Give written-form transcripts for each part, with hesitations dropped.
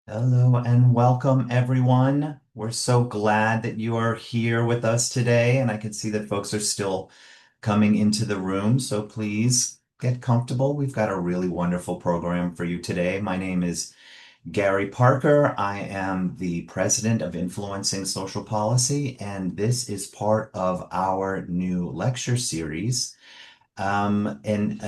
Hello and welcome, everyone. We're so glad that you are here with us today, and I can see that folks are still coming into the room, so please get comfortable. We've got a really wonderful program for you today. My name is Gary Parker. I am the president of Influencing Social Policy, and this is part of our new lecture series. And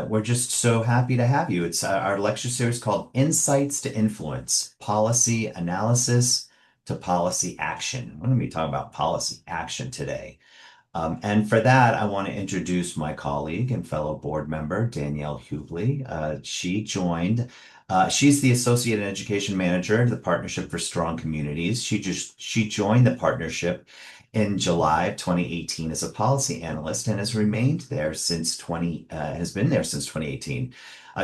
we're just so happy to have you. It's our lecture series called Insights to Influence, Policy Analysis to Policy Action. We're going to be talking about policy action today. And for that, I want to introduce my colleague and fellow board member, Danielle Hubley. She's the Associate Education Manager of the Partnership for Strong Communities. She joined the partnership in July of 2018 as a policy analyst and has remained there has been there since 2018.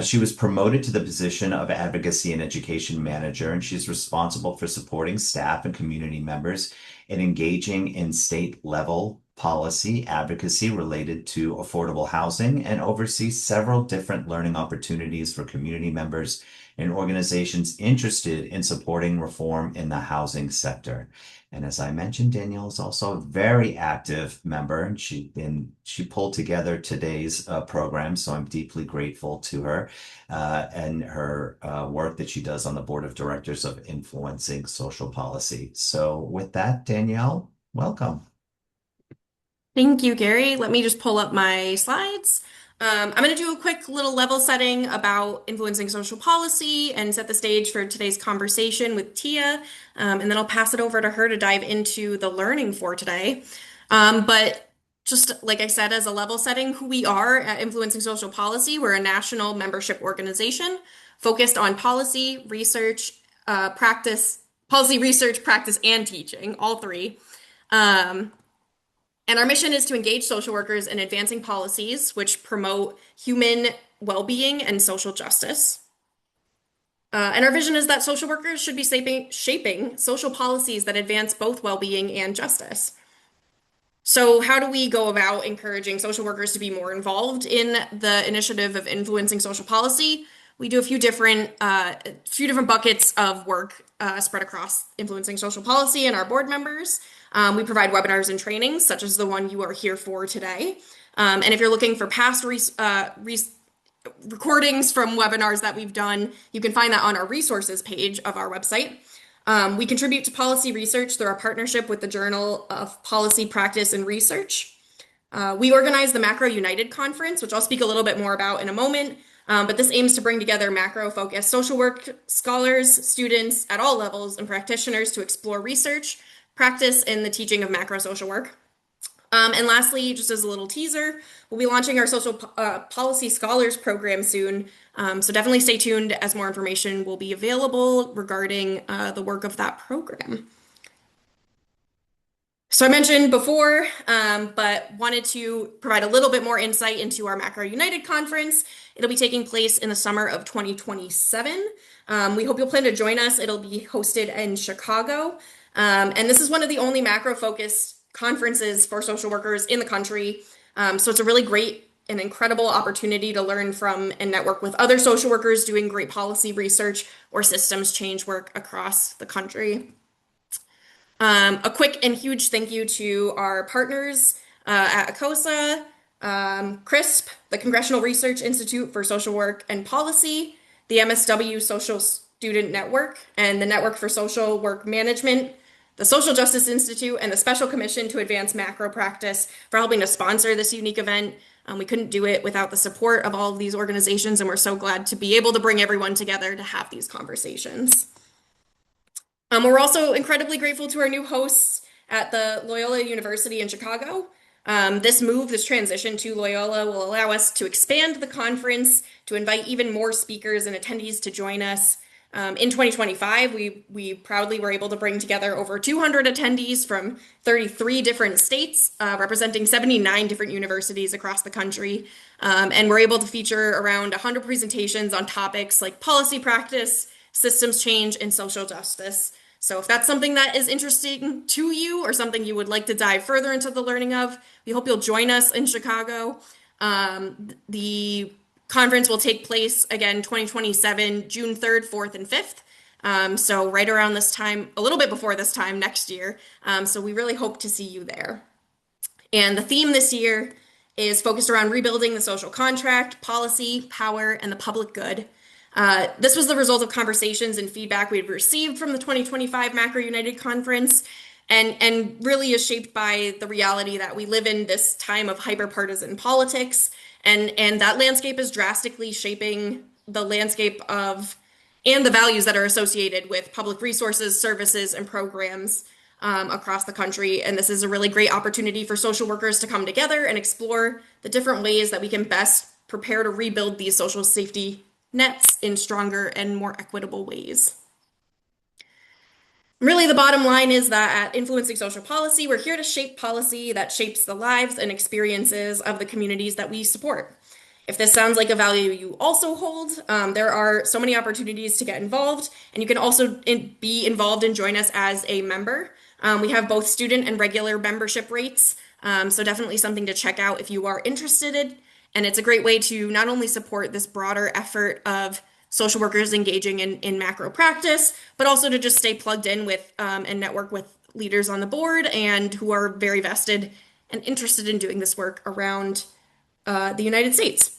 She was promoted to the position of Advocacy and Education Manager, and she's responsible for supporting staff and community members in engaging in state level policy advocacy related to affordable housing and oversees several different learning opportunities for community members and organizations interested in supporting reform in the housing sector. And as I mentioned, Danielle is also a very active member, and she pulled together today's program. So I'm deeply grateful to her and her work that she does on the board of directors of Influencing Social Policy. So with that, Danielle, welcome. Thank you, Gary. Let me just pull up my slides. I'm going to do a quick little level setting about influencing social policy and set the stage for today's conversation with Tia. And then I'll pass it over to her to dive into the learning for today. But just like I said, as a level setting, who we are at Influencing Social Policy, we're a national membership organization focused on policy research, practice, and teaching, all three. Um, and our mission is to engage social workers in advancing policies which promote human well-being and social justice. And our vision is that social workers should be shaping social policies that advance both well-being and justice. So, how do we go about encouraging social workers to be more involved in the initiative of influencing social policy? We do a few different buckets of work spread across influencing social policy and our board members. We provide webinars and trainings, such as the one you are here for today. And if you're looking for past recordings from webinars that we've done, you can find that on our resources page of our website. We contribute to policy research through our partnership with the Journal of Policy Practice and Research. We organize the Macro United Conference, which I'll speak a little bit more about in a moment. But this aims to bring together macro-focused social work scholars, students at all levels, and practitioners to explore research, practice, and the teaching of macro social work. And lastly, just as a little teaser, we'll be launching our social policy scholars program soon. So definitely stay tuned as more information will be available regarding the work of that program. So I mentioned before, but wanted to provide a little bit more insight into our Macro United conference. It'll be taking place in the summer of 2027. We hope you'll plan to join us. It'll be hosted in Chicago. And this is one of the only macro-focused conferences for social workers in the country. So it's a really great and incredible opportunity to learn from and network with other social workers doing great policy research or systems change work across the country. A quick and huge thank you to our partners at ACOSA, CRISP, the Congressional Research Institute for Social Work and Policy, the MSW Social Student Network, and the Network for Social Work Management, the Social Justice Institute, and the Special Commission to Advance Macro Practice for helping to sponsor this unique event. We couldn't do it without the support of all of these organizations, and we're so glad to be able to bring everyone together to have these conversations. We're also incredibly grateful to our new hosts at the Loyola University in Chicago. This transition to Loyola will allow us to expand the conference, to invite even more speakers and attendees to join us. In 2025, we proudly were able to bring together over 200 attendees from 33 different states, representing 79 different universities across the country. And we're able to feature around 100 presentations on topics like policy practice, systems change, and social justice. So if that's something that is interesting to you or something you would like to dive further into the learning of, we hope you'll join us in Chicago. The conference will take place again 2027, June 3rd, 4th, and 5th. So right around this time, a little bit before this time next year. So we really hope to see you there. And the theme this year is focused around rebuilding the social contract, policy, power, and the public good. This was the result of conversations and feedback we had received from the 2025 Macro United Conference, and really is shaped by the reality that we live in this time of hyperpartisan politics, and that landscape is drastically shaping the landscape of and the values that are associated with public resources, services, and programs across the country. And this is a really great opportunity for social workers to come together and explore the different ways that we can best prepare to rebuild these social safety nets in stronger and more equitable ways. Really, the bottom line is that at Influencing Social Policy, we're here to shape policy that shapes the lives and experiences of the communities that we support. If this sounds like a value you also hold, there are so many opportunities to get involved, and you can also be involved and join us as a member. We have both student and regular membership rates, so definitely something to check out if you are interested in. And it's a great way to not only support this broader effort of social workers engaging in macro practice, but also to just stay plugged in with and network with leaders on the board and who are very vested and interested in doing this work around the United States.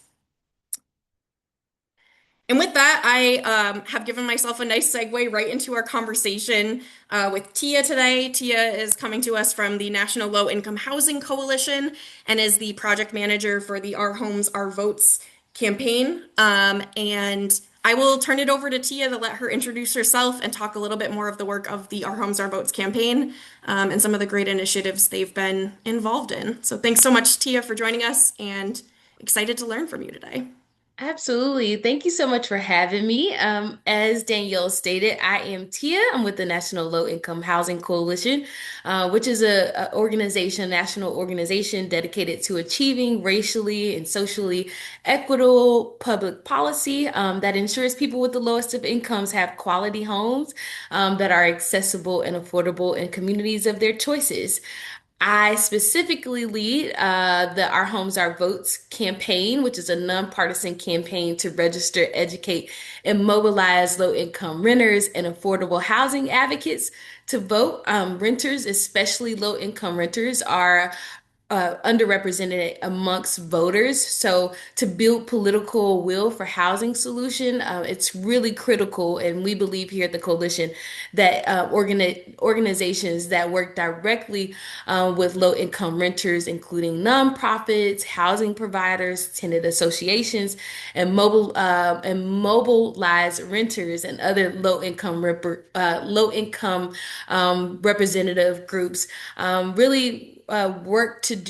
And with that, I have given myself a nice segue right into our conversation with Tia today. Tia is coming to us from the National Low Income Housing Coalition and is the project manager for the Our Homes, Our Votes campaign. And I will turn it over to Tia to let her introduce herself and talk a little bit more of the work of the Our Homes, Our Votes campaign and some of the great initiatives they've been involved in. So thanks so much, Tia, for joining us, and excited to learn from you today. Absolutely. Thank you so much for having me. As Danielle stated, I am Tia. I'm with the National Low Income Housing Coalition, which is a organization, national organization dedicated to achieving racially and socially equitable public policy that ensures people with the lowest of incomes have quality homes that are accessible and affordable in communities of their choices. I specifically lead the Our Homes, Our Votes campaign, which is a nonpartisan campaign to register, educate, and mobilize low-income renters and affordable housing advocates to vote. Renters, especially low-income renters, are underrepresented amongst voters. So to build political will for housing solution, it's really critical. And we believe here at the coalition that organizations that work directly with low income renters, including nonprofits, housing providers, tenant associations, and mobilize renters and other low income representative groups, really work to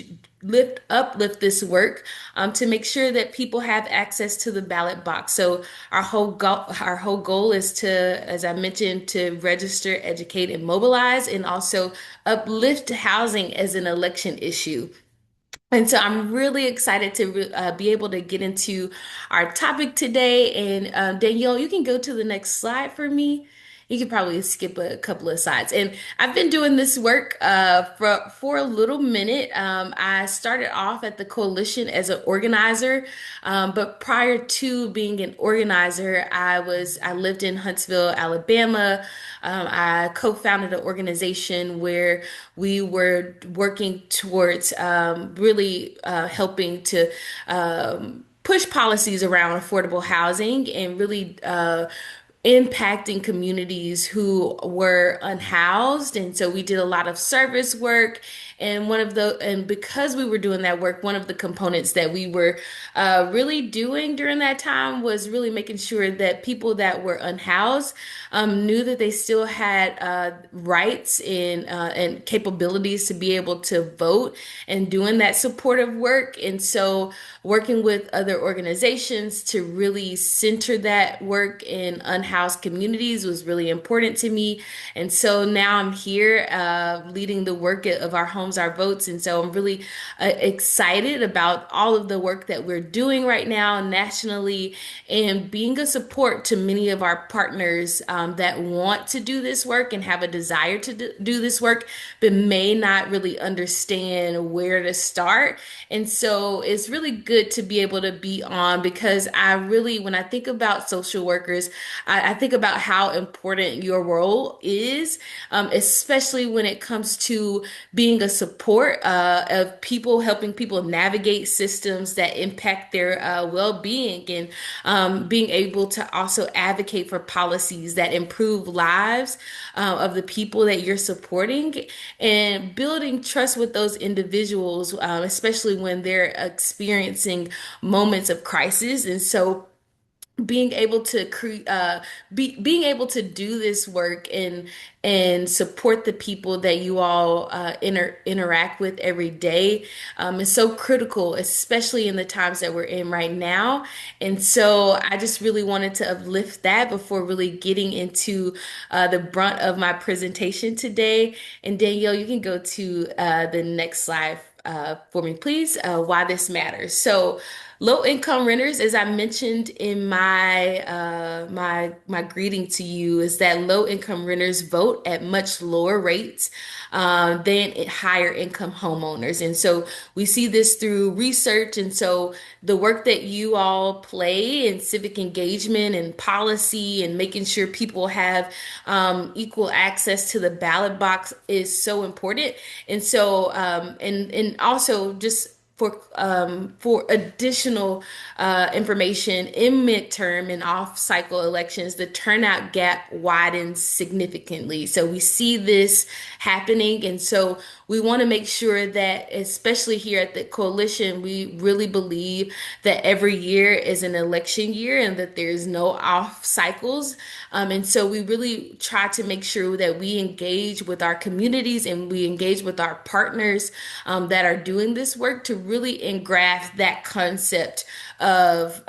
uplift this work to make sure that people have access to the ballot box. So our whole goal is to, as I mentioned, to register, educate, and mobilize, and also uplift housing as an election issue. And so I'm really excited to be able to get into our topic today. And Danielle, you can go to the next slide for me. You could probably skip a couple of slides. And I've been doing this work for a little minute. I started off at the coalition as an organizer, but prior to being an organizer, I lived in Huntsville, Alabama. I co-founded an organization where we were working towards really helping to push policies around affordable housing and really impacting communities who were unhoused. And so we did a lot of service work. And because we were doing that work, one of the components that we were really doing during that time was really making sure that people that were unhoused knew that they still had rights and capabilities to be able to vote, and doing that supportive work. And so working with other organizations to really center that work in unhoused communities was really important to me. And so now I'm here leading the work of Our Home, homes, our votes. And so I'm really excited about all of the work that we're doing right now nationally and being a support to many of our partners that want to do this work and have a desire to do this work, but may not really understand where to start. And so it's really good to be able to be on because I really, when I think about social workers, I think about how important your role is, especially when it comes to being a support of people, helping people navigate systems that impact their well-being, and being able to also advocate for policies that improve lives of the people that you're supporting, and building trust with those individuals, especially when they're experiencing moments of crisis. And so being able to being able to do this work and support the people that you all interact with every day is so critical, especially in the times that we're in right now. And so I just really wanted to uplift that before really getting into the brunt of my presentation today. And Danielle, you can go to the next slide for me, please. Why this matters. So, low income renters, as I mentioned in my greeting to you, is that low income renters vote at much lower rates than higher income homeowners. And so we see this through research. And so the work that you all play in civic engagement and policy and making sure people have equal access to the ballot box is so important. And so and also just for additional information in midterm and off-cycle elections, the turnout gap widens significantly. So we see this happening, and so we want to make sure that, especially here at the coalition, we really believe that every year is an election year and that there's no off cycles. And so we really try to make sure that we engage with our communities and we engage with our partners that are doing this work to really engraft that concept of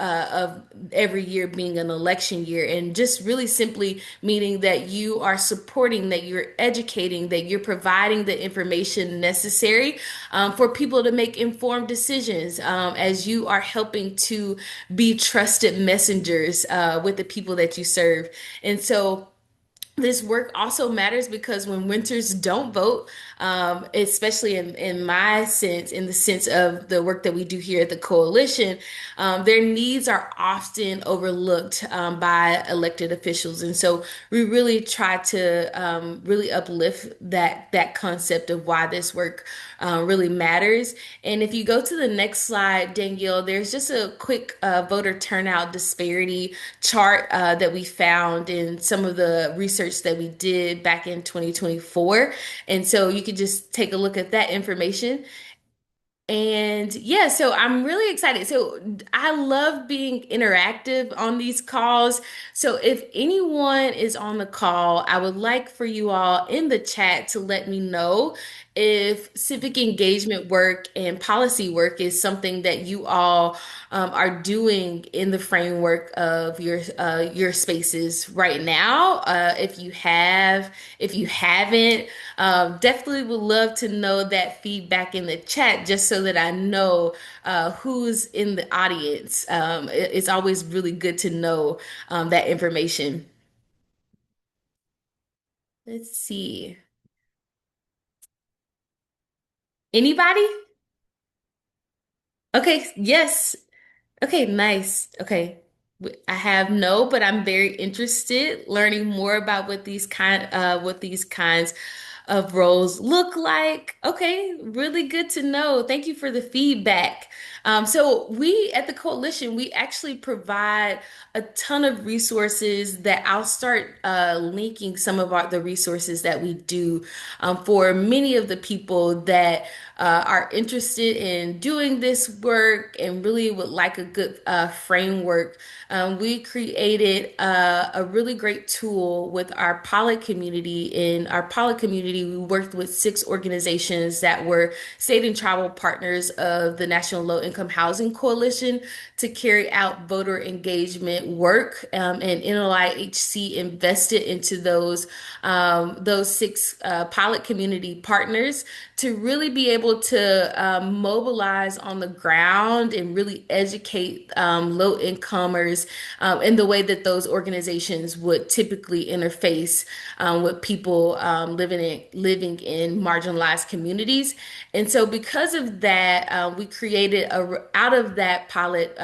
every year being an election year, and just really simply meaning that you are supporting, that you're educating, that you're providing the information necessary for people to make informed decisions as you are helping to be trusted messengers with the people that you serve. And so this work also matters because when renters don't vote, especially in my sense, in the sense of the work that we do here at the coalition, their needs are often overlooked by elected officials. And so we really try to really uplift that concept of why this work really matters. And if you go to the next slide, Danielle, there's just a quick voter turnout disparity chart that we found in some of the research that we did back in 2024. And so you could just take a look at that information. And yeah, so I'm really excited. So I love being interactive on these calls. So if anyone is on the call, I would like for you all in the chat to let me know if civic engagement work and policy work is something that you all are doing in the framework of your spaces right now. If you have, if you haven't, definitely would love to know that feedback in the chat just so that I know who's in the audience. It's always really good to know that information. Let's see. Anybody? Okay, yes. Okay, nice. Okay. I have no, but I'm very interested learning more about what these kinds of roles look like. Okay, really good to know. Thank you for the feedback. So we at the coalition, we actually provide a ton of resources that I'll start linking some of the resources that we do for many of the people that are interested in doing this work and really would like a good framework, we created a really great tool with our pilot community. In our pilot community, we worked with 6 organizations that were state and tribal partners of the National Low Income Housing Coalition to carry out voter engagement work. And NLIHC invested into those 6 pilot community partners to really be able to mobilize on the ground and really educate low incomers in the way that those organizations would typically interface with people living in marginalized communities. And so, because of that, we created out of that pilot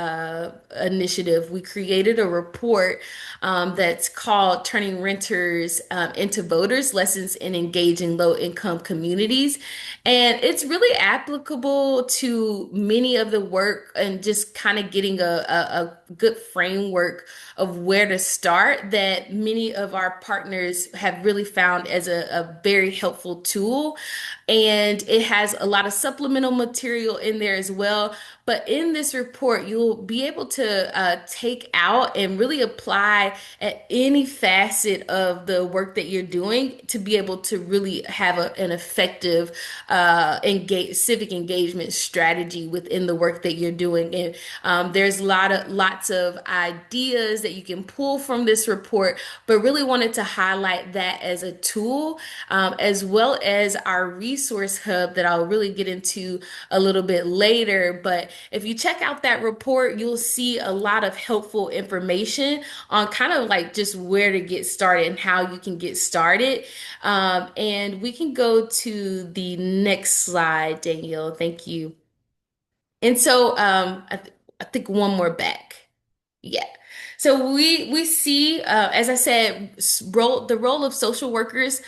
initiative, we created a report that's called "Turning Renters into Voters: Lessons in Engaging Low Income Communities." And it's really applicable to many of the work and just kind of getting a good framework of where to start that many of our partners have really found as a very helpful tool. And it has a lot of supplemental material in there as well. But in this report, you'll be able to take out and really apply at any facet of the work that you're doing to be able to really have an effective civic engagement strategy within the work that you're doing. And there's lots of ideas that you can pull from this report, but really wanted to highlight that as a tool, as well as our resource hub that I'll really get into a little bit later. But if you check out that report, you'll see a lot of helpful information on kind of like just where to get started and how you can get started. And we can go to the next slide, Danielle. Thank you. And so I think one more back. Yeah. So we see, as I said, the role of social workers.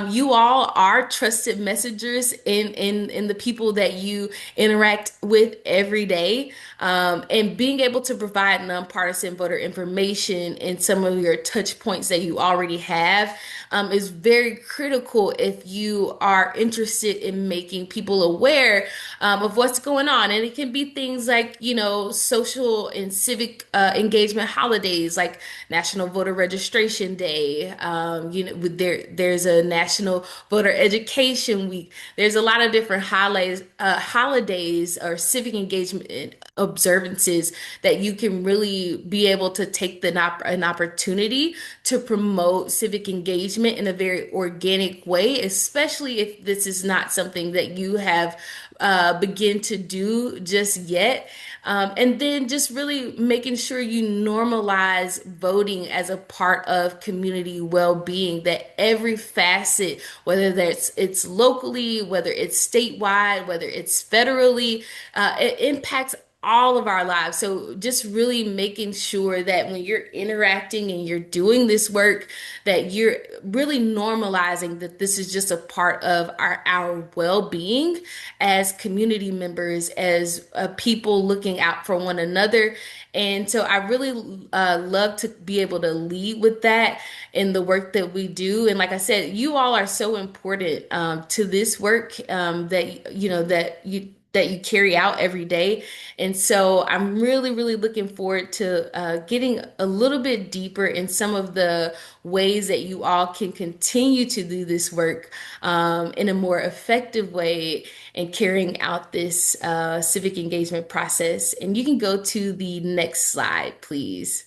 You all are trusted messengers in the people that you interact with every day, and being able to provide nonpartisan voter information in some of your touch points that you already have is very critical if you are interested in making people aware of what's going on. And it can be things like, social and civic engagement holidays like National Voter Registration Day. There's a National Voter Education Week. There's a lot of different holidays or civic engagement observances that you can really be able to take an opportunity to promote civic engagement in a very organic way, especially if this is not something that you have begin to do just yet. And then just really making sure you normalize voting as a part of community well-being, that every facet, whether that's it's locally, whether it's statewide, whether it's federally, it impacts all of our lives. So just really making sure that when you're interacting and you're doing this work, that you're really normalizing that this is just a part of our well-being as community members, as people looking out for one another. And so I really love to be able to lead with that in the work that we do. And like I said, you all are so important to this work that you carry out every day. And so I'm really, really looking forward to getting a little bit deeper in some of the ways that you all can continue to do this work in a more effective way and carrying out this civic engagement process. And you can go to the next slide, please.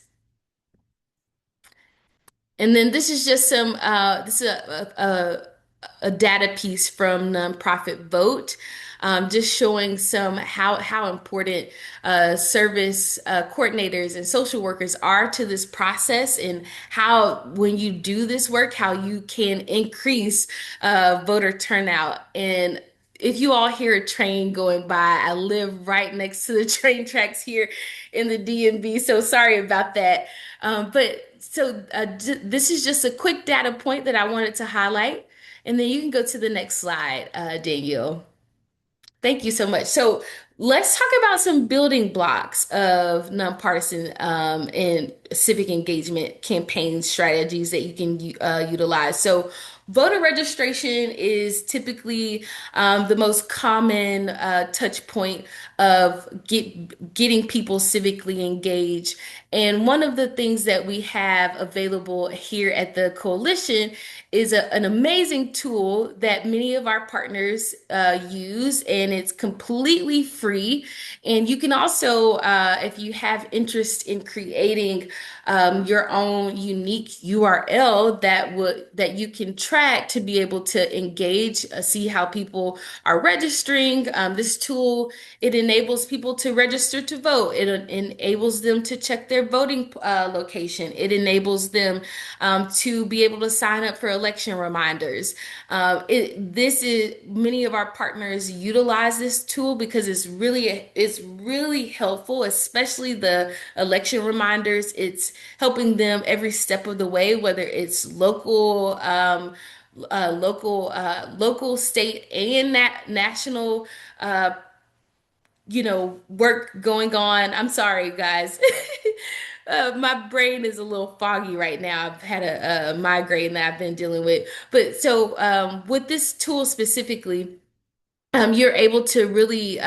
And then this is just this is a data piece from Nonprofit Vote, just showing how important service coordinators and social workers are to this process, and how when you do this work, how you can increase voter turnout. And if you all hear a train going by, I live right next to the train tracks here in the DMV, so sorry about that. This is just a quick data point that I wanted to highlight. And then you can go to the next slide, Danielle. Thank you so much. So let's talk about some building blocks of nonpartisan and civic engagement campaign strategies that you can utilize. So voter registration is typically the most common touch point of getting people civically engaged. And one of the things that we have available here at the coalition is an amazing tool that many of our partners use, and it's completely free. And you can also, if you have interest in creating your own unique URL that you can track to be able to engage, see how people are registering. This tool, it enables people to register to vote. It enables them to check their voting location. It enables them to be able to sign up for election reminders. This is many of our partners utilize this tool because it's really helpful, especially the election reminders. It's helping them every step of the way, whether it's local, state, and national work going on. I'm sorry, guys. My brain is a little foggy right now. I've had a migraine that I've been dealing with. But so with this tool specifically, you're able to really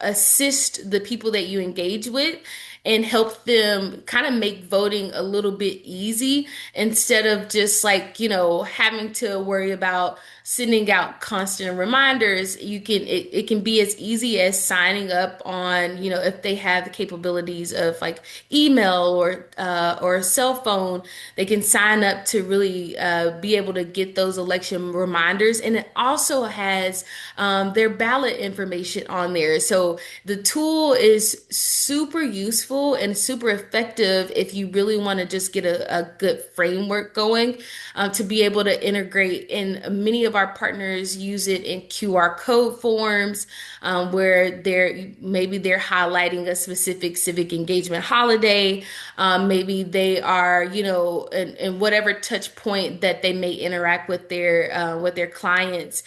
assist the people that you engage with and help them kind of make voting a little bit easy instead of just like, having to worry about sending out constant reminders. It can be as easy as signing up on, if they have the capabilities of like email or a cell phone, they can sign up to really be able to get those election reminders. And it also has their ballot information on there. So the tool is super useful and super effective if you really want to just get a good framework going to be able to integrate. And many of our partners use it in QR code forms where they're highlighting a specific civic engagement holiday. Maybe they are, in whatever touch point that they may interact with their clients,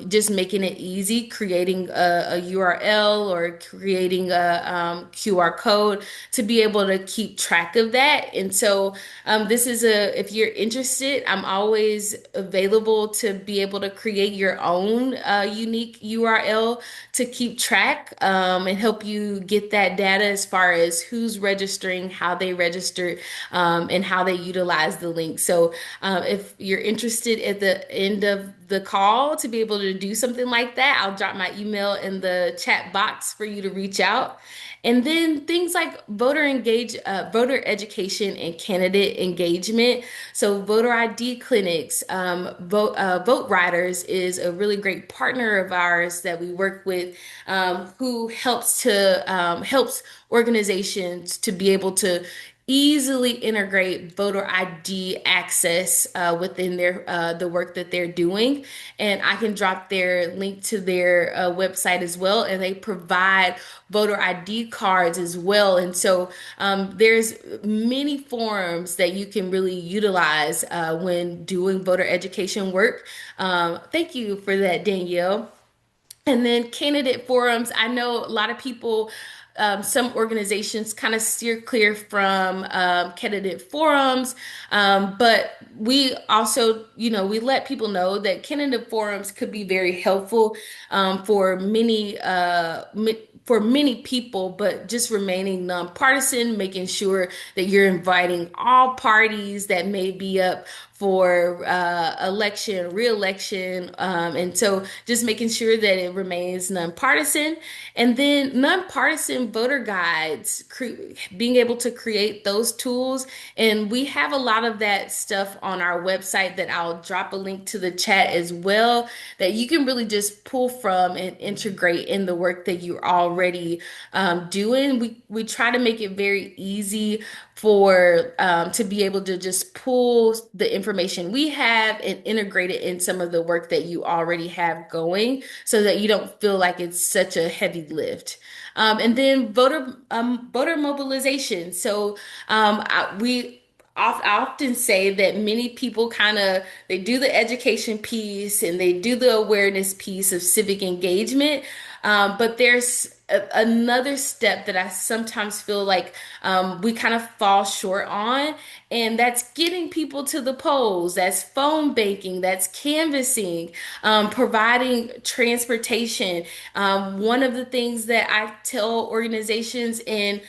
just making it easy, creating a URL or creating a QR code to be able to keep track of that. And so if you're interested, I'm always available to be able to create your own unique URL to keep track and help you get that data as far as who's registering, how they registered, and how they utilize the link. So if you're interested at the end of the call to be able to do something like that, I'll drop my email in the chat box for you to reach out. And then things like voter education and candidate engagement. So voter ID clinics, vote riders is a really great partner of ours that we work with, who helps organizations to be able to easily integrate voter ID access within the work that they're doing. And I can drop their link to their website as well. And they provide voter ID cards as well. And so there's many forums that you can really utilize when doing voter education work. Thank you for that, Danielle. And then candidate forums. I know a lot of people, some organizations kind of steer clear from candidate forums, but we also, we let people know that candidate forums could be very helpful for many people, but just remaining nonpartisan, making sure that you're inviting all parties that may be up for election, re-election, and so just making sure that it remains nonpartisan. And then nonpartisan voter guides, being able to create those tools. And we have a lot of that stuff on our website that I'll drop a link to the chat as well, that you can really just pull from and integrate in the work that you're already doing. We try to make it very easy for to be able to just pull the information we have and integrate it in some of the work that you already have going so that you don't feel like it's such a heavy lift. And then voter mobilization. So I often say that many people they do the education piece and they do the awareness piece of civic engagement, But there's another step that I sometimes feel like we kind of fall short on, and that's getting people to the polls. That's phone banking, that's canvassing, providing transportation. One of the things that I tell organizations and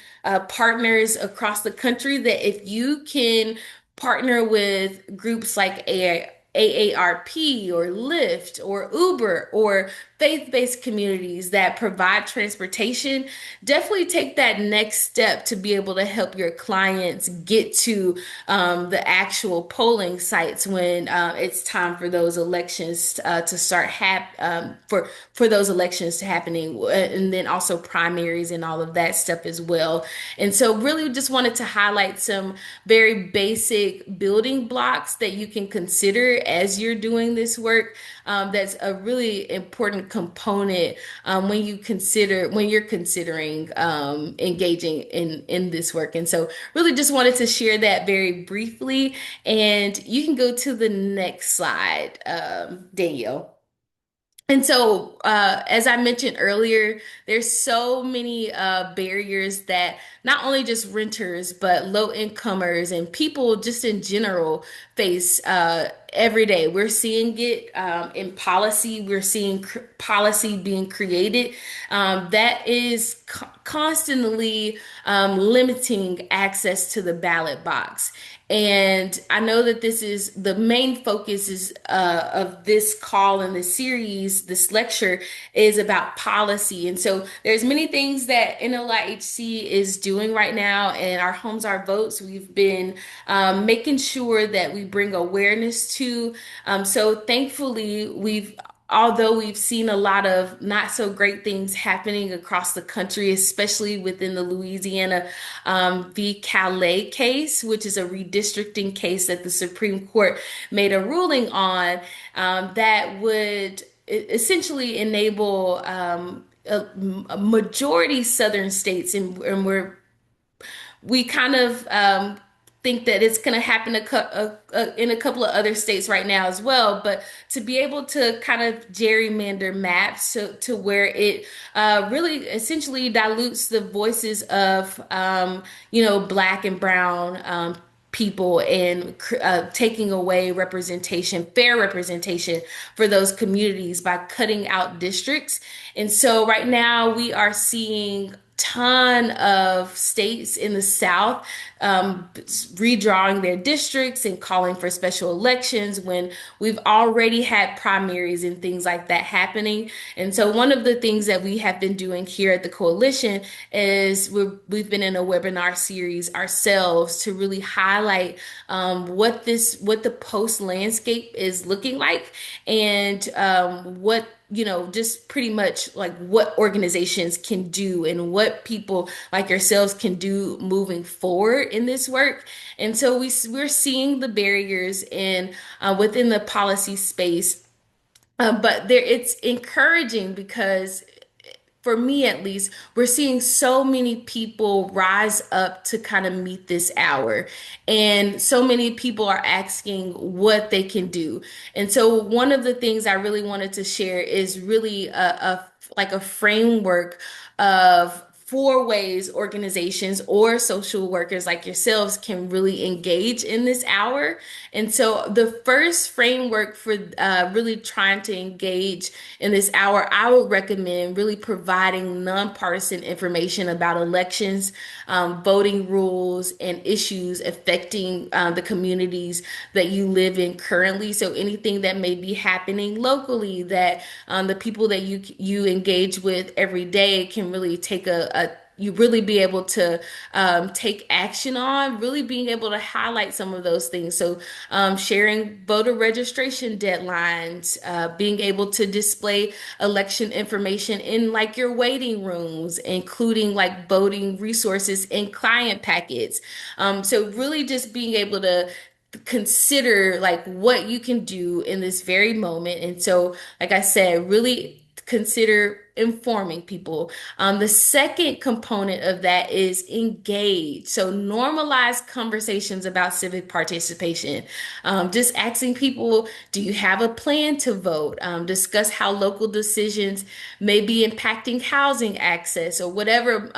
partners across the country that if you can partner with groups like AARP or Lyft or Uber or faith-based communities that provide transportation, definitely take that next step to be able to help your clients get to the actual polling sites when it's time for those elections to start for those elections to happening, and then also primaries and all of that stuff as well. And so, really, just wanted to highlight some very basic building blocks that you can consider as you're doing this work. That's a really important component when you're considering engaging in this work. And so, really, just wanted to share that very briefly. And you can go to the next slide, Danielle. And so, as I mentioned earlier, there's so many barriers that not only just renters, but low incomers and people just in general face every day. We're seeing it in policy. We're seeing policy being created that is constantly limiting access to the ballot box. And I know that this is the main focus is of this call in this series, this lecture is about policy. And so there's many things that NLIHC is doing right now, and our Homes Our Votes, we've been making sure that we bring awareness to. So thankfully, although we've seen a lot of not so great things happening across the country, especially within the Louisiana v. Calais case, which is a redistricting case that the Supreme Court made a ruling on that would essentially enable a majority Southern states, and we kind of think that it's going to happen in a couple of other states right now as well. But to be able to kind of gerrymander maps to where it really essentially dilutes the voices of, Black and brown people and taking away representation, fair representation for those communities by cutting out districts. And so right now we are seeing ton of states in the South redrawing their districts and calling for special elections when we've already had primaries and things like that happening. And so one of the things that we have been doing here at the coalition is we've been in a webinar series ourselves to really highlight what the post landscape is looking like, and what just pretty much like what organizations can do and what people like yourselves can do moving forward in this work. And so we're seeing the barriers in within the policy space, but it's encouraging because for me at least, we're seeing so many people rise up to kind of meet this hour. And so many people are asking what they can do. And so one of the things I really wanted to share is really like a framework of four ways organizations or social workers like yourselves can really engage in this hour. And so the first framework for really trying to engage in this hour, I would recommend really providing nonpartisan information about elections, voting rules, and issues affecting the communities that you live in currently. So anything that may be happening locally that the people that you engage with every day can really take you really be able to take action on, really being able to highlight some of those things. So sharing voter registration deadlines, being able to display election information in like your waiting rooms, including like voting resources and client packets. So really just being able to consider like what you can do in this very moment. And so, like I said, really consider informing people. The second component of that is engage. So normalize conversations about civic participation. Just asking people, do you have a plan to vote? Discuss how local decisions may be impacting housing access or whatever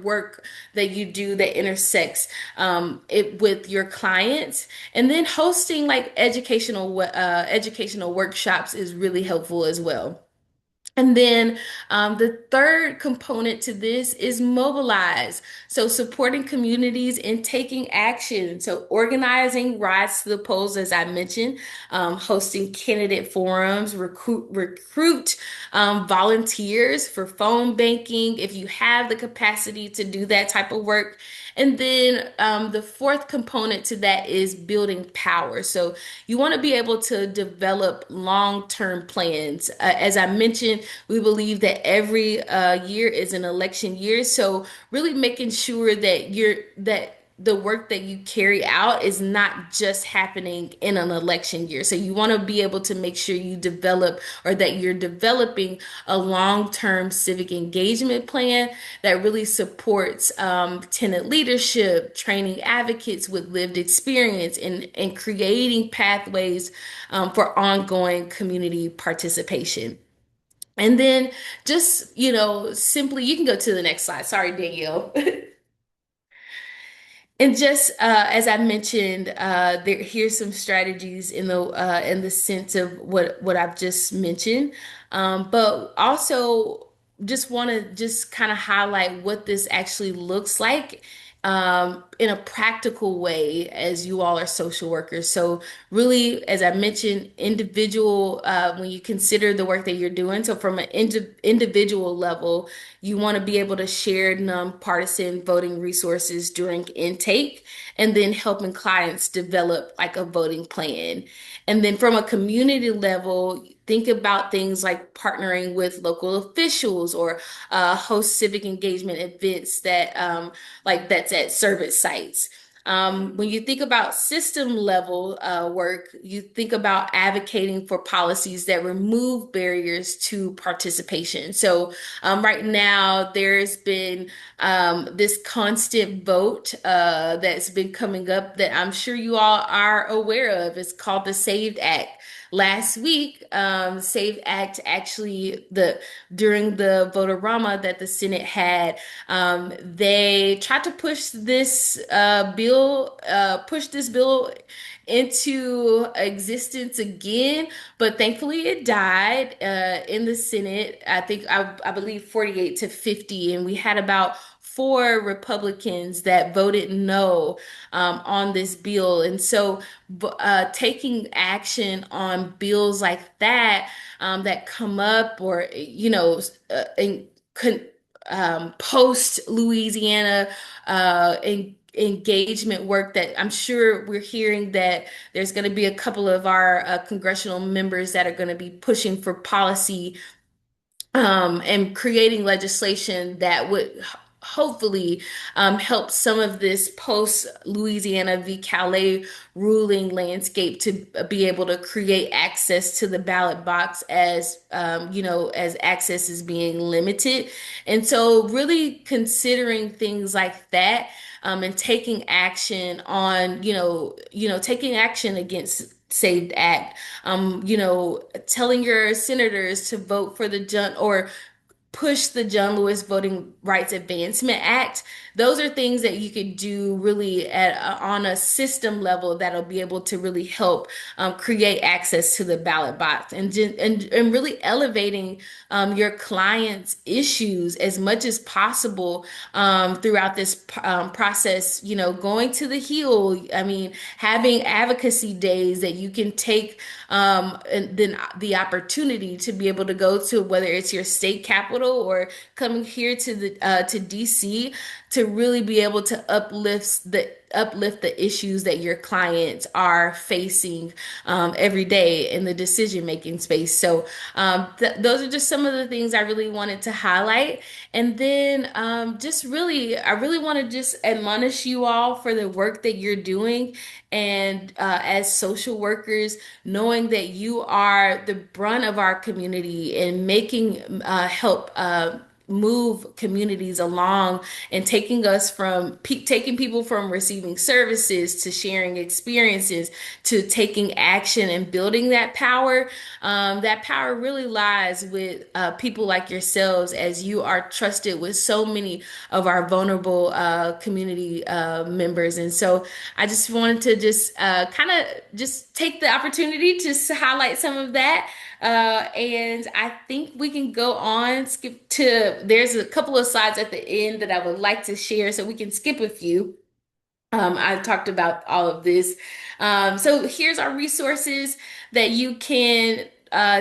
work that you do that intersects it with your clients. And then hosting like educational workshops is really helpful as well. And then the third component to this is mobilize. So supporting communities and taking action. So organizing rides to the polls, as I mentioned, hosting candidate forums, recruit volunteers for phone banking if you have the capacity to do that type of work. And then the fourth component to that is building power. So you want to be able to develop long-term plans. As I mentioned, we believe that every year is an election year. So really making sure that the work that you carry out is not just happening in an election year. So you want to be able to make sure you develop or that you're developing a long-term civic engagement plan that really supports tenant leadership, training advocates with lived experience, and creating pathways for ongoing community participation. And then just, simply, you can go to the next slide. Sorry, Danielle. And just as I mentioned, here's some strategies in the sense of what I've just mentioned, but also just want to just kind of highlight what this actually looks like in a practical way as you all are social workers. So really, as I mentioned, individual when you consider the work that you're doing. So from an individual level, you want to be able to share nonpartisan voting resources during intake and then helping clients develop like a voting plan. And then from a community level, think about things like partnering with local officials or host civic engagement events that's at service sites. When you think about system level work, you think about advocating for policies that remove barriers to participation. So right now, there's been this constant vote that's been coming up that I'm sure you all are aware of. It's called the SAVED Act. Last week, SAVE Act actually during the votorama that the Senate had, they tried to push this bill into existence again, but thankfully it died in the Senate. I believe 48 to 50, and we had about four Republicans that voted no on this bill. And so taking action on bills like that that come up or, post Louisiana engagement work that I'm sure we're hearing that there's going to be a couple of our congressional members that are going to be pushing for policy and creating legislation that would hopefully help some of this post Louisiana v. Calais ruling landscape to be able to create access to the ballot box as access is being limited. And so really considering things like that and taking action on, taking action against Saved Act, telling your senators to vote for the or push the John Lewis Voting Rights Advancement Act. Those are things that you could do really on a system level that'll be able to really help create access to the ballot box and really elevating your clients' issues as much as possible throughout this process. Going to the Hill. I mean, having advocacy days that you can take, and then the opportunity to be able to go to whether it's your state capital or coming here to DC to really be able to uplift uplift the issues that your clients are facing every day in the decision making space. So those are just some of the things I really wanted to highlight. And then just really, I really want to just admonish you all for the work that you're doing. And as social workers, knowing that you are the brunt of our community and making help move communities along and taking us from taking people from receiving services to sharing experiences to taking action and building that power really lies with people like yourselves, as you are trusted with so many of our vulnerable community members. And so I just wanted to just kind of just take the opportunity to highlight some of that. And I think we can go on, skip to, there's a couple of slides at the end that I would like to share, so we can skip a few. I talked about all of this. So here's our resources that you can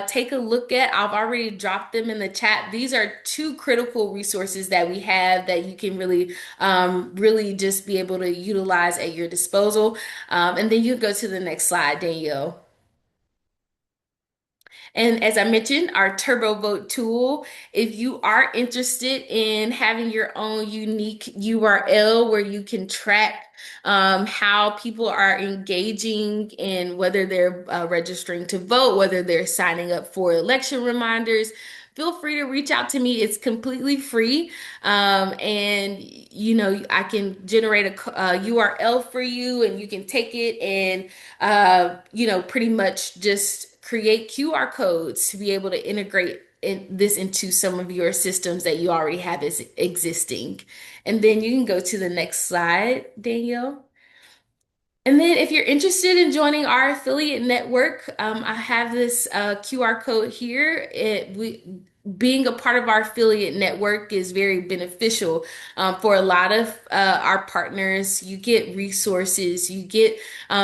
take a look at. I've already dropped them in the chat. These are two critical resources that we have that you can really just be able to utilize at your disposal. And then you go to the next slide, Danielle. And as I mentioned, our Turbo Vote tool, if you are interested in having your own unique URL where you can track how people are engaging in whether they're registering to vote, whether they're signing up for election reminders, feel free to reach out to me. It's completely free. And I can generate a URL for you, and you can take it and pretty much just create QR codes to be able to integrate this into some of your systems that you already have as existing. And then you can go to the next slide, Danielle. And then if you're interested in joining our affiliate network, I have this QR code here. Being a part of our affiliate network is very beneficial for a lot of our partners. You get resources, you get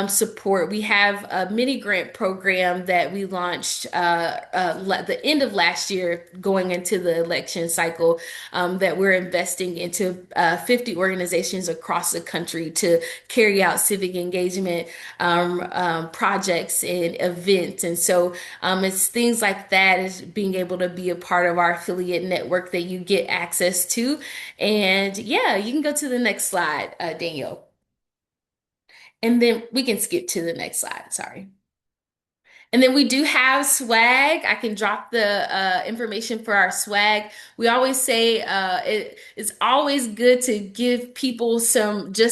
support. We have a mini grant program that we launched the end of last year, going into the election cycle, that we're investing into 50 organizations across the country to carry out civic engagement projects and events. And so it's things like that, is being able to be a part of our affiliate network that you get access to. And yeah, you can go to the next slide, Danielle. And then we can skip to the next slide. Sorry. And then we do have swag. I can drop the information for our swag. We always say it's always good to give people some good,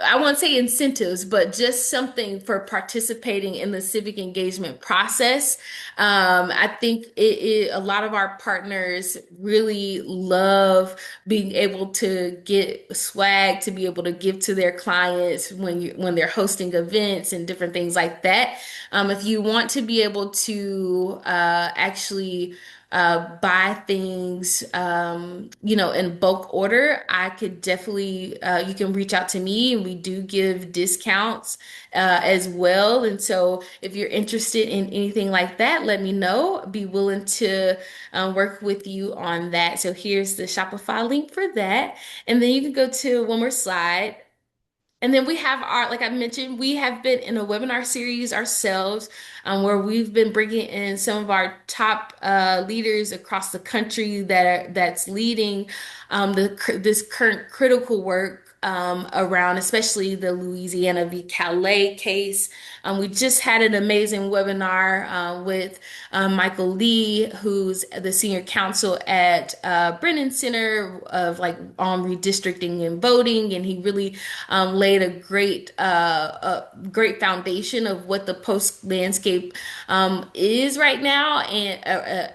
I won't say incentives, but just something for participating in the civic engagement process. I think a lot of our partners really love being able to get swag to be able to give to their clients when they're hosting events and different things like that. If you want to be able to actually buy things, in bulk order, I could definitely, you can reach out to me, and we do give discounts as well. And so if you're interested in anything like that, let me know. Be willing to work with you on that. So here's the Shopify link for that. And then you can go to one more slide. And then we have like I mentioned, we have been in a webinar series ourselves, where we've been bringing in some of our top leaders across the country that's leading this current critical work around, especially the Louisiana v. Calais case. We just had an amazing webinar with Michael Lee, who's the senior counsel at Brennan Center on redistricting and voting, and he really laid a great foundation of what the post landscape is right now, and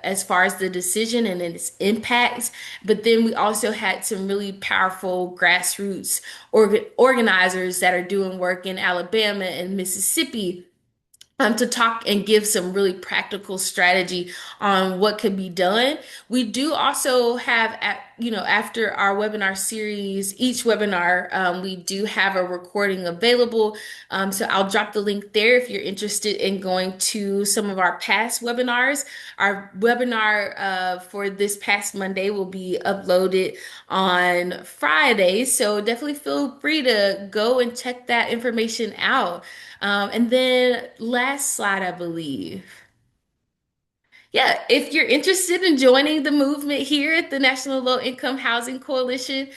as far as the decision and its impacts. But then we also had some really powerful grassroots organizers that are doing work in Alabama and Mississippi, to talk and give some really practical strategy on what could be done. We do also have after our webinar series, each webinar, we do have a recording available. So I'll drop the link there if you're interested in going to some of our past webinars. Our webinar for this past Monday will be uploaded on Friday. So definitely feel free to go and check that information out. And then last slide, I believe. Yeah, if you're interested in joining the movement here at the National Low Income Housing Coalition,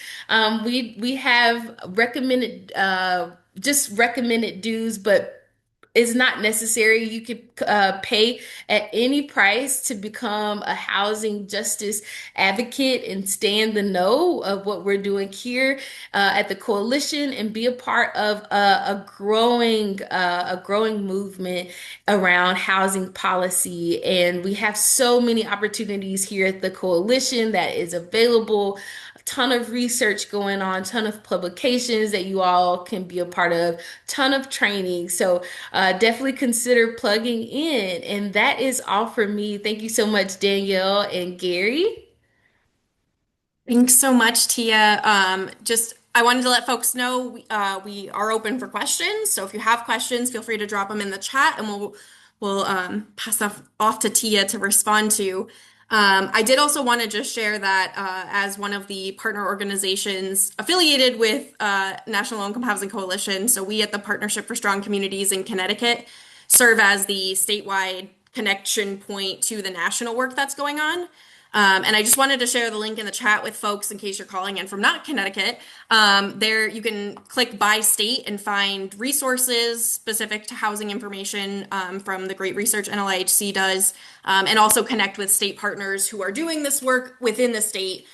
we have recommended just recommended dues, but it's not necessary. You could pay at any price to become a housing justice advocate and stay in the know of what we're doing here at the coalition and be a part of a growing movement around housing policy. And we have so many opportunities here at the coalition that is available. A ton of research going on, ton of publications that you all can be a part of, ton of training. So definitely consider plugging in. And that is all for me. Thank you so much, Danielle and Gary. Thanks so much, Tia. Just I wanted to let folks know we are open for questions. So if you have questions, feel free to drop them in the chat, and we'll pass that off to Tia to respond to. I did also want to just share that as one of the partner organizations affiliated with National Low Income Housing Coalition, so we at the Partnership for Strong Communities in Connecticut serve as the statewide connection point to the national work that's going on. And I just wanted to share the link in the chat with folks in case you're calling in from not Connecticut. There you can click by state and find resources specific to housing information from the great research NLIHC does, and also connect with state partners who are doing this work within the state.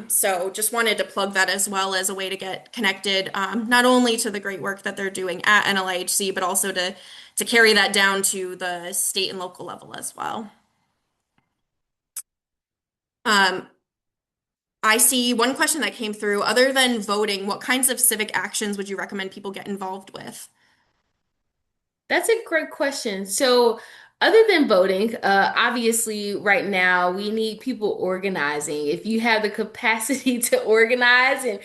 So just wanted to plug that as well as a way to get connected, not only to the great work that they're doing at NLIHC, but also to carry that down to the state and local level as well. Um, I see one question that came through. Other than voting, what kinds of civic actions would you recommend people get involved with? That's a great question. So, other than voting, obviously, right now we need people organizing. If you have the capacity to organize and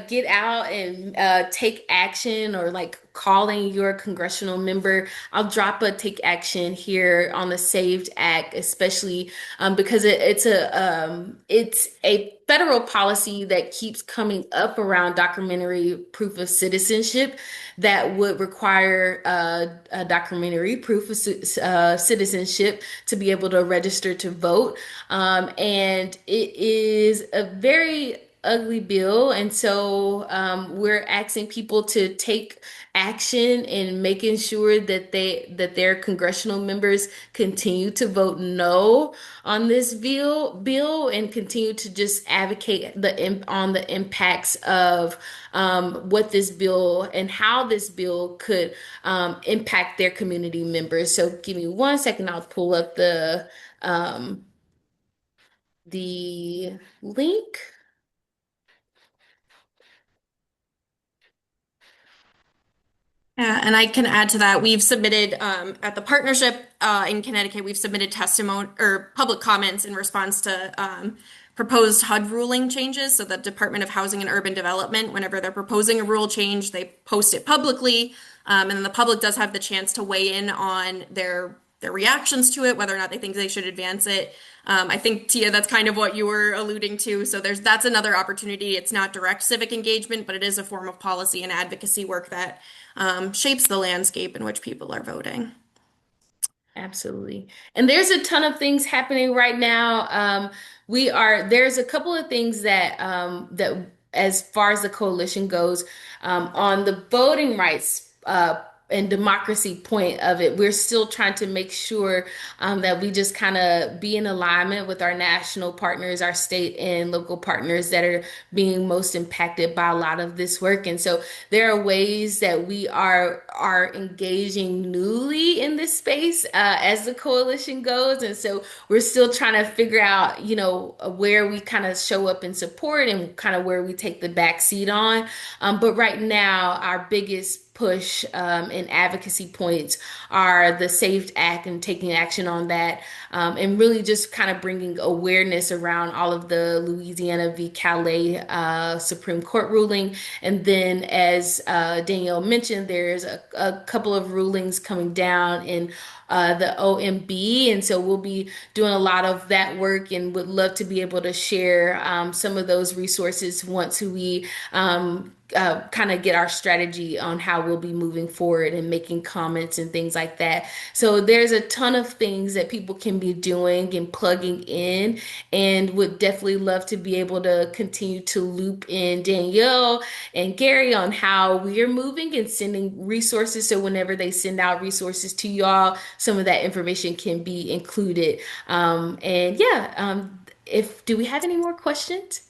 get out and take action, or like calling your congressional member, I'll drop a take action here on the Saved Act, especially because it's a federal policy that keeps coming up around documentary proof of citizenship that would require a documentary proof of citizenship to be able to register to vote. And it is a very ugly bill. And so we're asking people to take action in making sure that their congressional members continue to vote no on this bill and continue to just advocate on the impacts of what this bill and how this bill could impact their community members. So give me 1 second, I'll pull up the link. Yeah, and I can add to that. We've submitted at the partnership in Connecticut, we've submitted testimony or public comments in response to proposed HUD ruling changes. So the Department of Housing and Urban Development, whenever they're proposing a rule change, they post it publicly, and then the public does have the chance to weigh in on their reactions to it, whether or not they think they should advance it. I think, Tia, that's kind of what you were alluding to. So that's another opportunity. It's not direct civic engagement, but it is a form of policy and advocacy work that shapes the landscape in which people are voting. Absolutely. And there's a ton of things happening right now. There's a couple of things that as far as the coalition goes, on the voting rights, and democracy point of it, we're still trying to make sure that we just kind of be in alignment with our national partners, our state and local partners that are being most impacted by a lot of this work. And so there are ways that we are engaging newly in this space as the coalition goes. And so we're still trying to figure out, where we kind of show up in support and kind of where we take the back seat on. But right now, our biggest push and advocacy points are the SAFE Act and taking action on that, and really just kind of bringing awareness around all of the Louisiana v. Calais Supreme Court ruling. And then, as Danielle mentioned, there's a couple of rulings coming down in the OMB. And so we'll be doing a lot of that work and would love to be able to share some of those resources once we kind of get our strategy on how we'll be moving forward and making comments and things like that. So there's a ton of things that people can be doing and plugging in, and would definitely love to be able to continue to loop in Danielle and Gary on how we are moving and sending resources. So whenever they send out resources to y'all, some of that information can be included. And yeah, if do we have any more questions?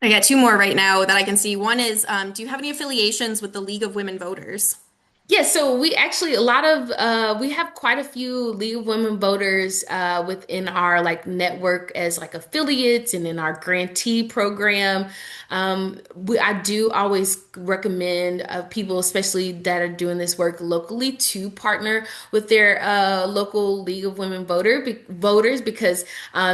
I got two more right now that I can see. One is, do you have any affiliations with the League of Women Voters? Yeah, so we actually a lot of we have quite a few League of Women Voters within our like network as like affiliates and in our grantee program. I do always recommend people, especially that are doing this work locally, to partner with their local League of Women voters because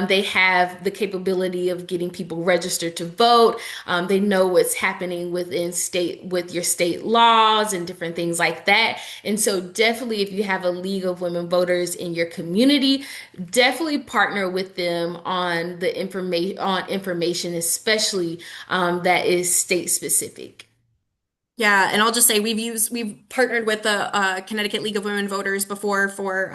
they have the capability of getting people registered to vote. They know what's happening within state with your state laws and different things like that. And so definitely if you have a League of Women Voters in your community, definitely partner with them on the information, especially that is state specific. Yeah, and I'll just say we've partnered with the Connecticut League of Women Voters before for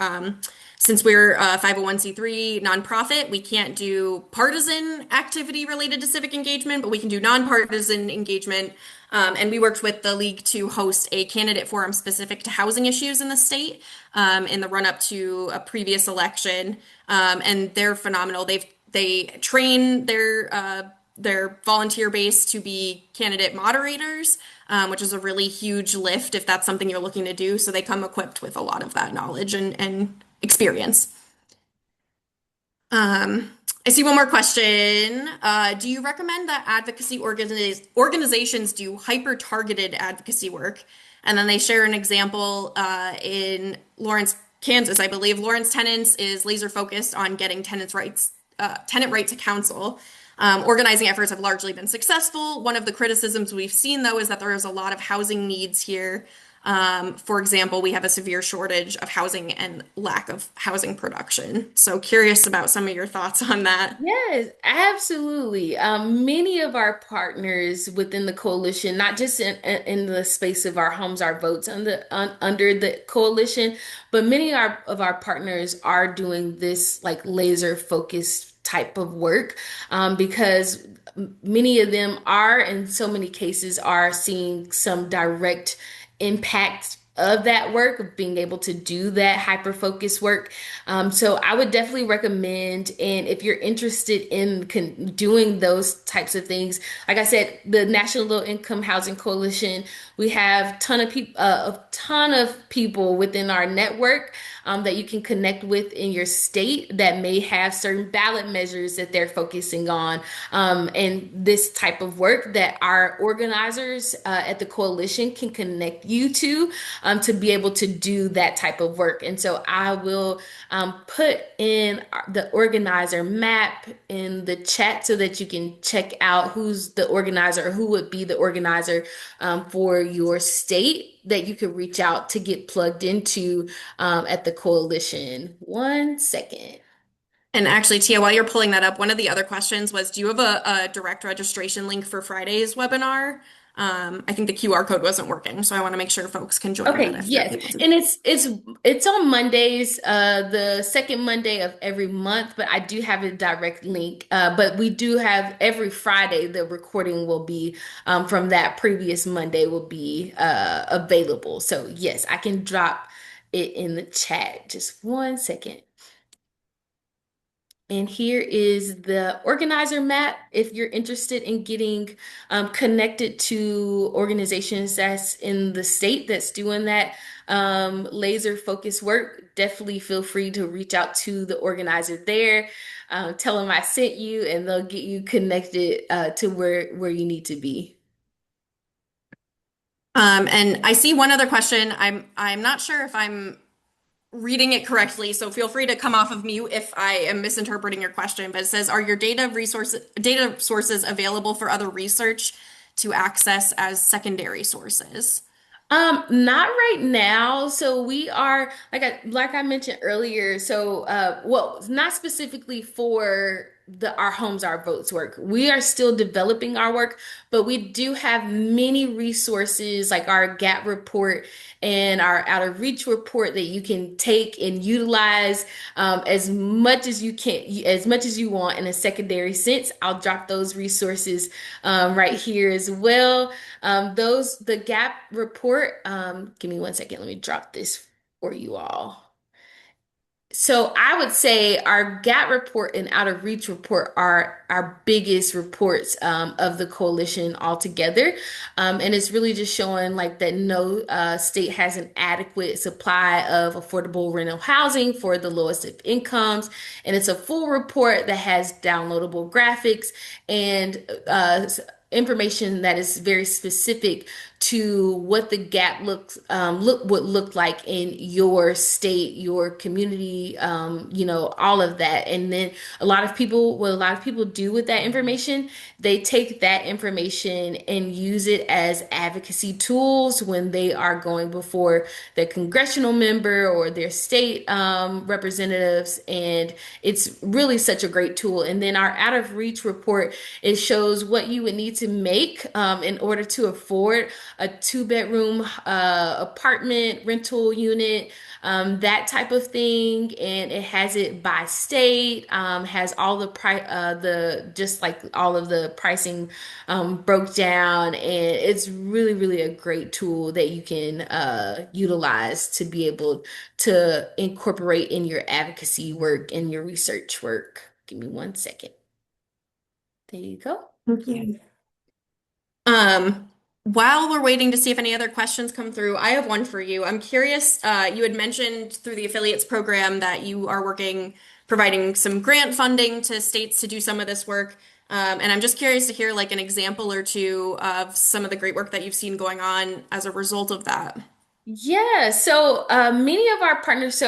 since we're a 501(c)(3) nonprofit, we can't do partisan activity related to civic engagement, but we can do nonpartisan engagement. And we worked with the league to host a candidate forum specific to housing issues in the state in the run up to a previous election, and they're phenomenal. They train their volunteer base to be candidate moderators, which is a really huge lift if that's something you're looking to do. So they come equipped with a lot of that knowledge and experience. I see one more question. Do you recommend that advocacy organizations do hyper-targeted advocacy work? And then they share an example in Lawrence, Kansas, I believe. Lawrence Tenants is laser focused on getting tenant right to counsel. Organizing efforts have largely been successful. One of the criticisms we've seen, though, is that there is a lot of housing needs here. For example, we have a severe shortage of housing and lack of housing production. So curious about some of your thoughts on that. Yes, absolutely. Many of our partners within the coalition, not just in the space of our homes, our votes under the coalition, but many of our partners are doing this like laser focused type of work because many of them are, in so many cases, are seeing some direct impact of that work, of being able to do that hyper focus work. So I would definitely recommend, and if you're interested in doing those types of things, like I said, the National Low Income Housing Coalition, we have a ton of people within our network that you can connect with in your state that may have certain ballot measures that they're focusing on, and this type of work that our organizers at the coalition can connect you to be able to do that type of work. And so I will put in the organizer map in the chat so that you can check out who's the organizer or who would be the organizer for your state that you could reach out to get plugged into at the coalition. One second. And actually, Tia, while you're pulling that up, one of the other questions was, do you have a direct registration link for Friday's webinar? I think the QR code wasn't working, so I want to make sure folks can join that Okay, if they're yes. able to. And it's on Mondays, the second Monday of every month, but I do have a direct link. But we do have every Friday the recording will be from that previous Monday will be available. So yes, I can drop it in the chat. Just one second. And here is the organizer map. If you're interested in getting connected to organizations that's in the state that's doing that laser focus work, definitely feel free to reach out to the organizer there. Tell them I sent you, and they'll get you connected to where you need to be. And I see one other question. I'm not sure if I'm reading it correctly, so feel free to come off of mute if I am misinterpreting your question. But it says, are your data sources available for other research to access as secondary sources? Not right now. So we are like I mentioned earlier. So well, not specifically for the our homes, our votes work. We are still developing our work, but we do have many resources like our gap report and our out of reach report that you can take and utilize as much as you can, as much as you want in a secondary sense. I'll drop those resources right here as well. The gap report, give me one second. Let me drop this for you all. So I would say our GAT report and out of reach report are our biggest reports of the coalition altogether. And it's really just showing like that no state has an adequate supply of affordable rental housing for the lowest of incomes. And it's a full report that has downloadable graphics and information that is very specific to what the gap would look like in your state, your community, all of that. And then what a lot of people do with that information, they take that information and use it as advocacy tools when they are going before their congressional member or their state representatives. And it's really such a great tool. And then our out of reach report, it shows what you would need to make in order to afford a two-bedroom apartment rental unit, that type of thing, and it has it by state, has all the price, the just like all of the pricing broke down, and it's really, really a great tool that you can utilize to be able to incorporate in your advocacy work and your research work. Give me one second. There you go. Okay. Um, while we're waiting to see if any other questions come through, I have one for you. I'm curious, you had mentioned through the affiliates program that you are providing some grant funding to states to do some of this work. And I'm just curious to hear like an example or two of some of the great work that you've seen going on as a result of that. Yeah, so many of our partners,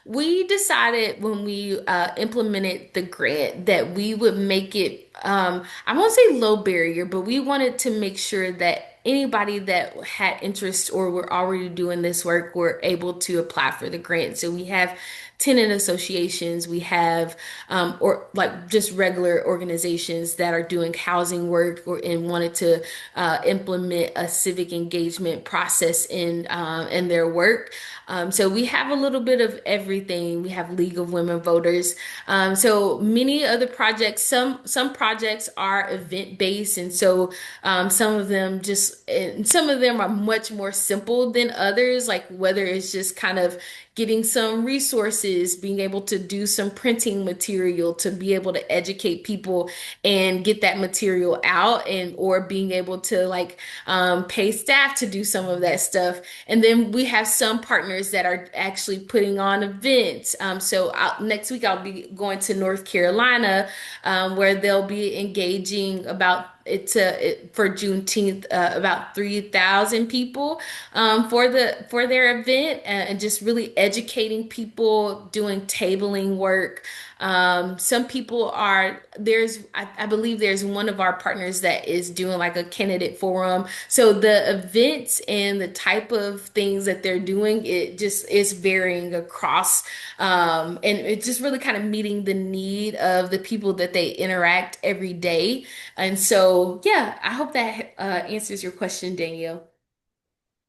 we decided when we implemented the grant that we would make it, I won't say low barrier, but we wanted to make sure that anybody that had interest or were already doing this work were able to apply for the grant. So we have tenant associations, we have or like just regular organizations that are doing housing work and wanted to implement a civic engagement process in their work. So we have a little bit of everything. We have League of Women Voters. So many other projects. Some projects are event based, and so some of them are much more simple than others. Like whether it's just kind of getting some resources, being able to do some printing material to be able to educate people and get that material out, and or being able to like pay staff to do some of that stuff. And then we have some partners that are actually putting on events. Next week I'll be going to North Carolina, where they'll be engaging for Juneteenth, about 3,000 people for their event, and just really educating people, doing tabling work. Some people I believe there's one of our partners that is doing like a candidate forum. So the events and the type of things that they're doing, it just is varying across, and it's just really kind of meeting the need of the people that they interact every day. And so, yeah, I hope that answers your question, Danielle.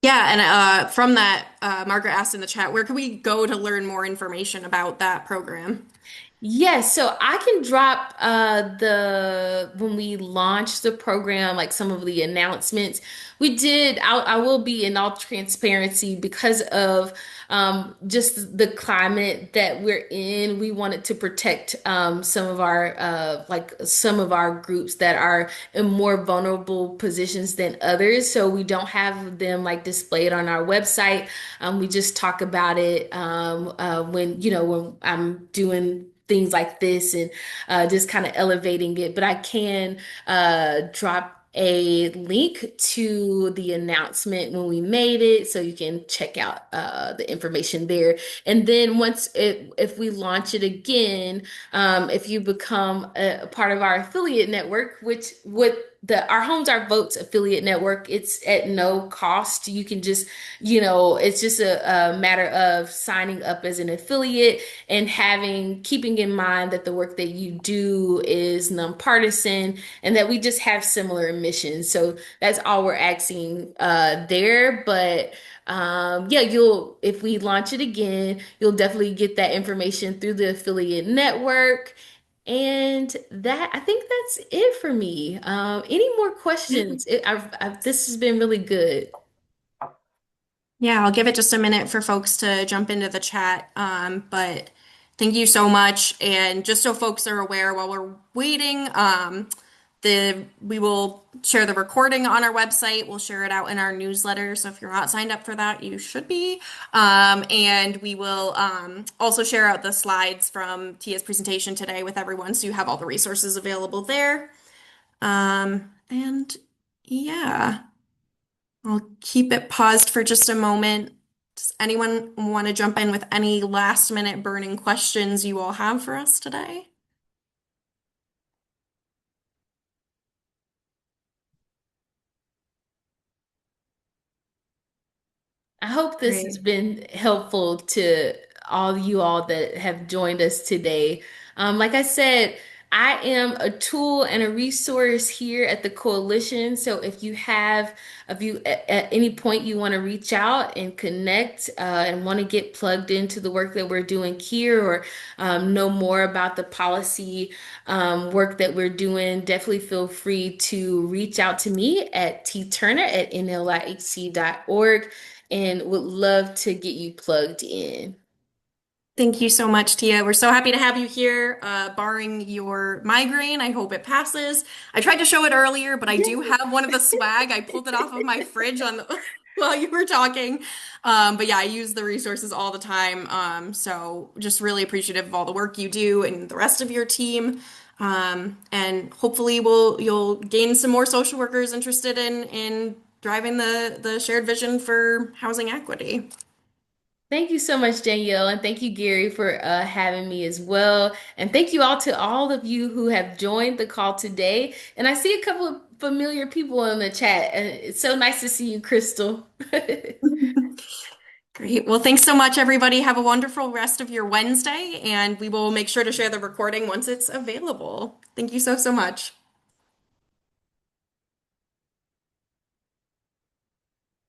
Yeah, and from that, Margaret asked in the chat, where can we go to learn more information about that program? Yes, so I can drop the when we launched the program, like some of the announcements. I will be in all transparency because of just the climate that we're in. We wanted to protect some of our groups that are in more vulnerable positions than others. So we don't have them like displayed on our website. We just talk about it when I'm doing things like this and just kind of elevating it. But I can drop a link to the announcement when we made it, so you can check out the information there. And then if we launch it again, if you become a part of our affiliate network, which with our Homes Our Votes affiliate network, it's at no cost. You can just, it's just a matter of signing up as an affiliate and keeping in mind that the work that you do is nonpartisan and that we just have similar missions. So that's all we're asking there. But yeah, if we launch it again, you'll definitely get that information through the affiliate network. And I think that's it for me. Any more questions? This has been really good. Yeah, I'll give it just a minute for folks to jump into the chat. But thank you so much. And just so folks are aware, while we're waiting, we will share the recording on our website. We'll share it out in our newsletter. So if you're not signed up for that, you should be. And we will also share out the slides from Tia's presentation today with everyone, so you have all the resources available there. And yeah. I'll keep it paused for just a moment. Does anyone want to jump in with any last minute burning questions you all have for us today? I hope this has Great. been helpful to all that have joined us today. Like I said, I am a tool and a resource here at the coalition. So if you at any point you want to reach out and connect and want to get plugged into the work that we're doing here, or know more about the policy work that we're doing, definitely feel free to reach out to me at tturner@nlihc.org, and would love to get you plugged in. Thank you so much, Tia. We're so happy to have you here. Barring your migraine, I hope it passes. I tried to show it earlier, but I do have one of the swag. I pulled it off of my fridge while you were talking. But yeah, I use the resources all the time. So just really appreciative of all the work you do and the rest of your team. And hopefully you'll gain some more social workers interested in driving the shared vision for housing equity. Thank you so much, Danielle, and thank you, Gary, for having me as well. And thank you all to all of you who have joined the call today. And I see a couple of familiar people in the chat, and it's so nice to see you, Crystal. Great. Well, thanks so much, everybody. Have a wonderful rest of your Wednesday, and we will make sure to share the recording once it's available. Thank you so much.